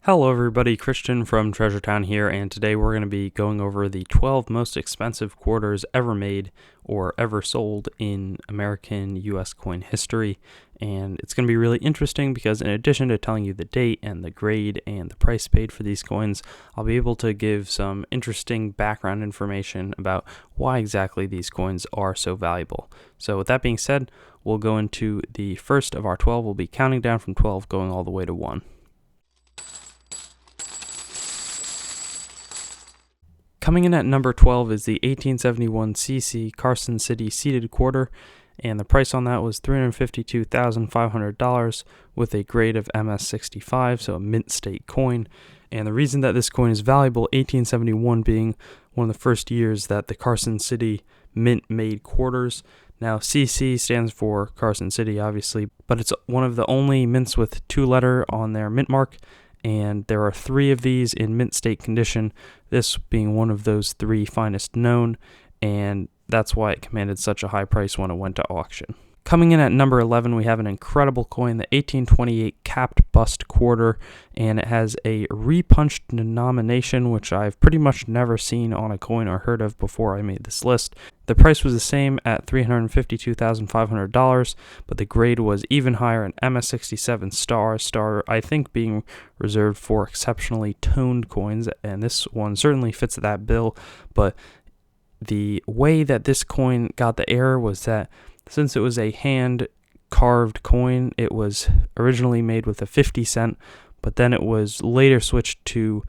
Hello everybody, Christian from Treasure Town here, and today we're going to be going over the 12 most expensive quarters ever made or ever sold in American US coin history. And it's going to be really interesting because in addition to telling you the date and the grade and the price paid for these coins, I'll be able to give some interesting background information about why exactly these coins are so valuable. So with that being said, we'll go into the first of our 12. We'll be counting down from 12 going all the way to 1. Coming in at number 12 is the 1871 CC Carson City seated quarter, and the price on that was $352,500 with a grade of MS65, so a mint state coin. And the reason that this coin is valuable, 1871 being one of the first years that the Carson City mint made quarters. Now CC stands for Carson City, obviously, but it's one of the only mints with 2-letter on their mint mark. And there are 3 of these in mint state condition, this being one of those 3 finest known, and that's why it commanded such a high price when it went to auction. Coming in at number 11, we have an incredible coin, the 1828 capped bust quarter, and it has a repunched denomination, which I've pretty much never seen on a coin or heard of before I made this list. The price was the same at $352,500, but the grade was even higher, an MS67 star I think being reserved for exceptionally toned coins, and this one certainly fits that bill. But the way that this coin got the error was that since it was a hand-carved coin, it was originally made with a 50 cent, but then it was later switched to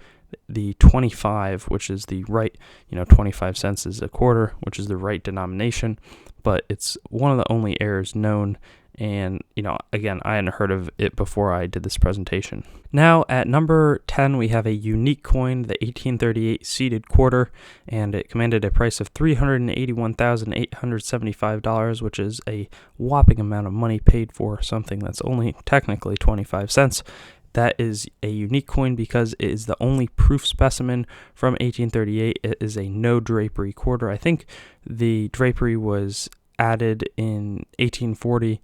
the 25, which is the right, 25 cents is a quarter, which is the right denomination, but it's one of the only errors known. And, again, I hadn't heard of it before I did this presentation. Now, at number 10, we have a unique coin, the 1838 seated quarter, and it commanded a price of $381,875, which is a whopping amount of money paid for something that's only technically 25 cents. That is a unique coin because it is the only proof specimen from 1838. It is a no drapery quarter. I think the drapery was added in 1840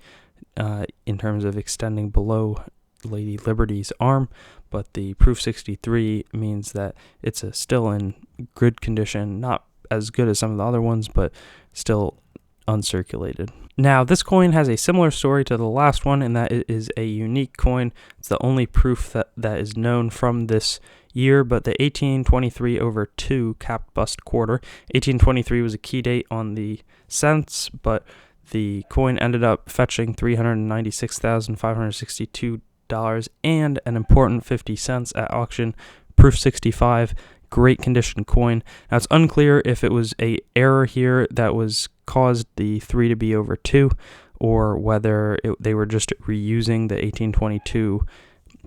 in terms of extending below Lady Liberty's arm, but the proof 63 means that it's still in good condition, not as good as some of the other ones, but still uncirculated. Now, this coin has a similar story to the last one in that it is a unique coin. It's the only proof that is known from this year, but the 1823/2 capped bust quarter. 1823 was a key date on the cents, but the coin ended up fetching $396,562 and an important 50 cents at auction. Proof 65, great condition coin. Now, it's unclear if it was a error here that was caused the 3 to be over 2, or whether they were just reusing the 1822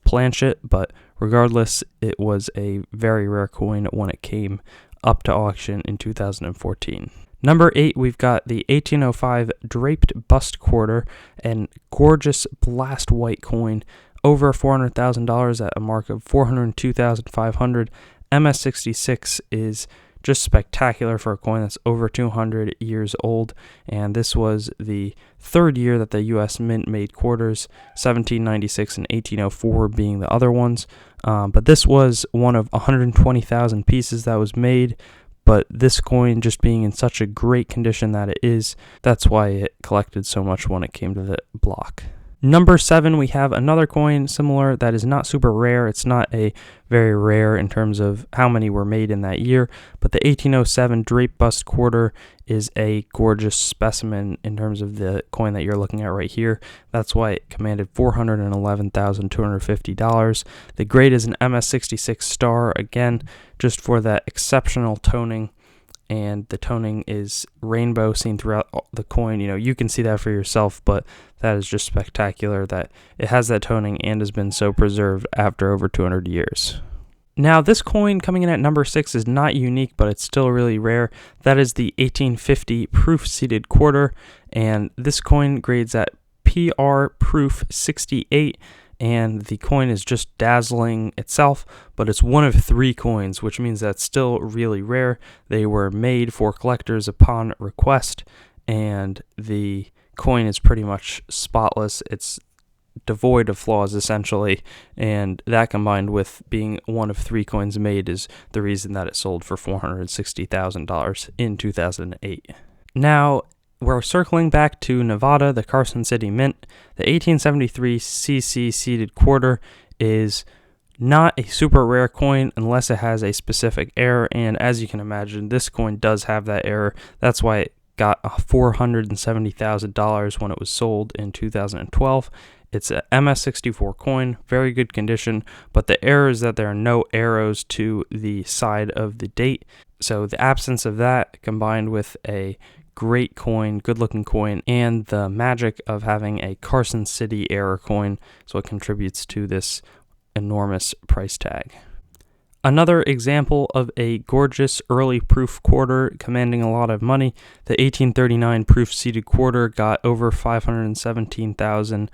planchet, but regardless, it was a very rare coin when it came up to auction in 2014. Number 8, we've got the 1805 draped bust quarter, and gorgeous blast white coin, over $400,000 at a mark of $402,500. MS66 is just spectacular for a coin that's over 200 years old, and this was the 3rd year that the U.S. Mint made quarters, 1796 and 1804 being the other ones, but this was one of 120,000 pieces that was made. But this coin just being in such a great condition that it is, that's why it collected so much when it came to the block. Number 7, we have another coin similar that is not super rare. It's not a very rare in terms of how many were made in that year, but the 1807 drape bust quarter is a gorgeous specimen in terms of the coin that you're looking at right here. That's why it commanded $411,250. The grade is an MS66 star, again, just for that exceptional toning. And the toning is rainbow seen throughout the coin. You can see that for yourself, but that is just spectacular that it has that toning and has been so preserved after over 200 years. Now, this coin coming in at number 6 is not unique, but it's still really rare. That is the 1850 proof seated quarter, and this coin grades at PR proof 68. And the coin is just dazzling itself, but it's one of 3 coins, which means that's still really rare. They were made for collectors upon request, and the coin is pretty much spotless. It's devoid of flaws essentially, and that combined with being one of 3 coins made is the reason that it sold for $460,000 in 2008. Now, we're circling back to Nevada, the Carson City Mint. The 1873 CC seeded quarter is not a super rare coin unless it has a specific error, and as you can imagine, this coin does have that error. That's why it got $470,000 when it was sold in 2012. It's a MS64 coin, very good condition, but the error is that there are no arrows to the side of the date. So the absence of that combined with a great coin, good looking coin, and the magic of having a Carson City error coin is what contributes to this enormous price tag. Another example of a gorgeous early proof quarter commanding a lot of money, the 1839 proof seeded quarter got over $517,000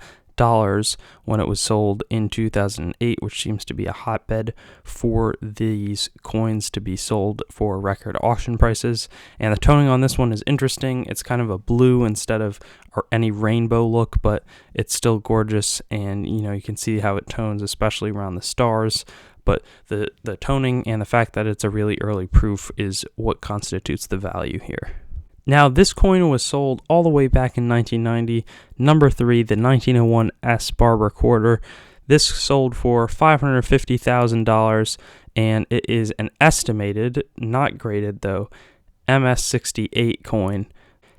when it was sold in 2008, which seems to be a hotbed for these coins to be sold for record auction prices. And the toning on this one is interesting. It's kind of a blue instead of any rainbow look, but it's still gorgeous, and you can see how it tones, especially around the stars. But the toning and the fact that it's a really early proof is what constitutes the value here. Now, this coin was sold all the way back in 1990. Number 3, the 1901 S Barber quarter. This sold for $550,000, and it is an estimated, not graded though, MS68 coin.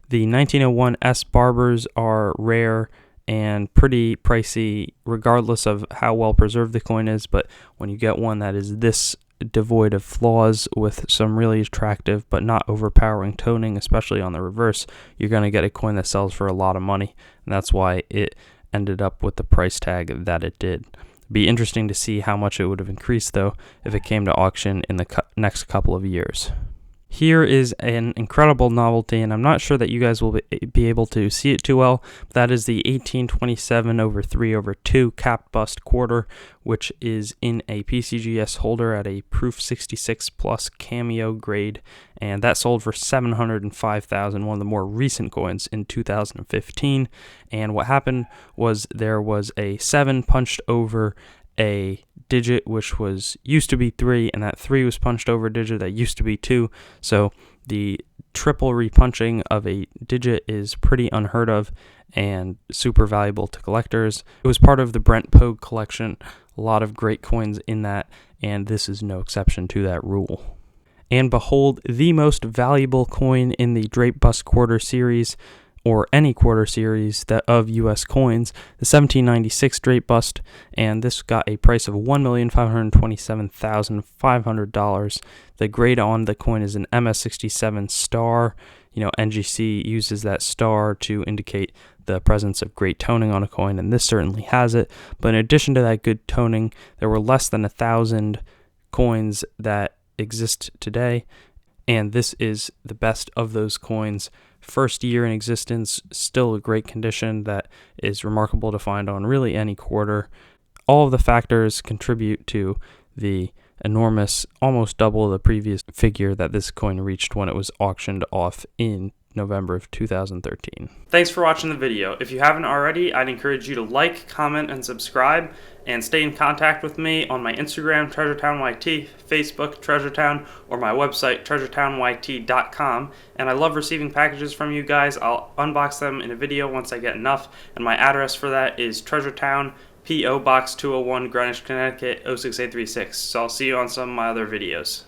The 1901 S Barbers are rare and pretty pricey regardless of how well preserved the coin is, but when you get one that is this devoid of flaws with some really attractive but not overpowering toning, especially on the reverse, you're going to get a coin that sells for a lot of money, and that's why it ended up with the price tag that it did. It'd be interesting to see how much it would have increased though if it came to auction in the next couple of years. Here is an incredible novelty, and I'm not sure that you guys will be able to see it too well. That is the 1827/3/2 capped bust quarter, which is in a PCGS holder at a proof 66 plus cameo grade, and that sold for $705,000, one of the more recent coins in 2015. And what happened was there was a 7 punched over a digit which used to be 3, and that 3 was punched over a digit that used to be 2. So the triple repunching of a digit is pretty unheard of and super valuable to collectors. It was part of the Brent Pogue collection, a lot of great coins in that, and this is no exception to that rule. And behold, the most valuable coin in the Drape Bust quarter series, or any quarter series of U.S. coins, the 1796 Drape Bust, and this got a price of $1,527,500. The grade on the coin is an MS67 star. NGC uses that star to indicate the presence of great toning on a coin, and this certainly has it. But in addition to that good toning, there were less than 1,000 coins that exist today, and this is the best of those coins. First year in existence, still a great condition that is remarkable to find on really any quarter. All of the factors contribute to the enormous, almost double the previous figure that this coin reached when it was auctioned off in November of 2013. Thanks for watching the video. If you haven't already, I'd encourage you to like, comment, and subscribe, and stay in contact with me on my Instagram, TreasureTownYT, Facebook, TreasureTown, or my website, TreasureTownYT.com. And I love receiving packages from you guys. I'll unbox them in a video once I get enough, and my address for that is TreasureTown, P.O. Box 201, Greenwich, Connecticut, 06836. So I'll see you on some of my other videos.